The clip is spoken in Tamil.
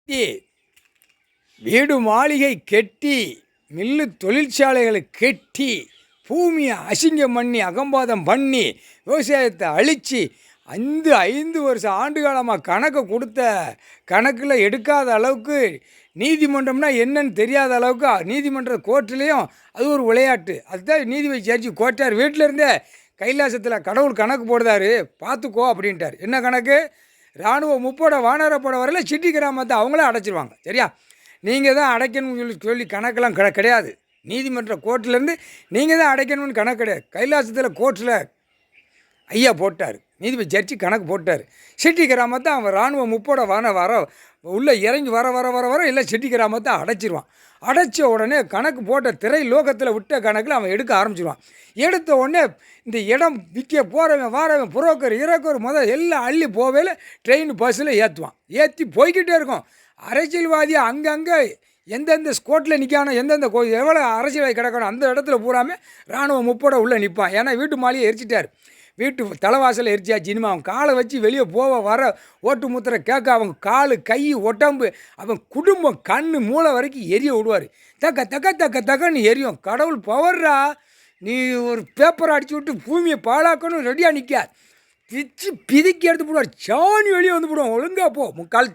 கட்டி, வீடு மாளிகை கெட்டி, மில்லு தொழிற்சாலைகளை கெட்டி, பூமியை அசிங்கம் பண்ணி அகம்பாதம் பண்ணி விவசாயத்தை அழித்து 5 வருஷ ஆண்டு காலமாக கணக்கை கொடுத்த கணக்கில் எடுக்காத அளவுக்கு நீதிமன்றம்னா என்னன்னு தெரியாத அளவுக்கு நீதிமன்ற கோர்ட்லேயும் அது ஒரு விளையாட்டு. அதுதான் நீதிபதி ஜட்ஜி கோட்டார் வீட்டில் இருந்தே கைலாசத்தில் கடவுள் கணக்கு போடுதாரு, பார்த்துக்கோ அப்படின்ட்டார். என்ன கணக்கு? இராணுவ முப்படை வானரப்படை வரல சிட்டி கிராமத்தை அவங்களே அடைச்சிருவாங்க. சரியா? நீங்கள் தான் அடைக்கணும்னு சொல்லி கணக்கெல்லாம் கிடையாது. நீதிமன்ற கோர்ட்டிலேருந்து நீங்கள் தான் அடைக்கணும்னு கணக்கு கிடையாது. கைலாசத்தில் கோர்ட்டில் ஐயா போட்டார், நீதிபதி ஜட்ஜி கணக்கு போட்டார். சிட்டி கிராமத்தை அவன் இராணுவ முப்படை வர உள்ளே இறங்கி வர இல்லை சிட்டி கிராமத்தை அடைச்சிருவான். அடைச்ச உடனே கணக்கு போட்ட திரை லோகத்தில் விட்ட கணக்கில் அவன் எடுக்க ஆரம்பிச்சிடுவான். எடுத்த உடனே இந்த இடம் விற்க போகிறவன் வாரவன் புரோக்கர் இறக்கர் எல்லாம் அள்ளி போவேல ட்ரெயின் பஸ்ஸில் ஏற்றுவான். ஏற்றி போய்கிட்டே இருக்கும். அரசியல்வாதி அங்கங்கே எந்தெந்த ஸ்கோட்டில் நிற்கானோ, எந்தெந்த எவ்வளோ அரசியல்வாதி கிடக்கணும் அந்த இடத்துல பூராமல் இராணுவ முப்படை உள்ளே நிற்பான். ஏன்னா வீட்டு மாளிகை எரிச்சிட்டார், வீட்டு தலைவாசலை எரிச்சாச்சு. இனிமே அவன் காலை வச்சு வெளியே வர ஓட்டு முத்திரை கேட்க அவன் காலு கை உடம்பு அவன் குடும்பம் கண் மூளை வரைக்கும் எரிய விடுவார். தக்கன்னு எரியும். கடவுள் பவர்ரா. நீ ஒரு பேப்பரை அடிச்சு விட்டு பூமியை பாழாக்கணும் ரெடியாக நிற்க பிச்சு பிதுக்கி எடுத்து போடுவார். சாணி வெளியே வந்து போடுவான். ஒழுங்கா போ, முக்கால்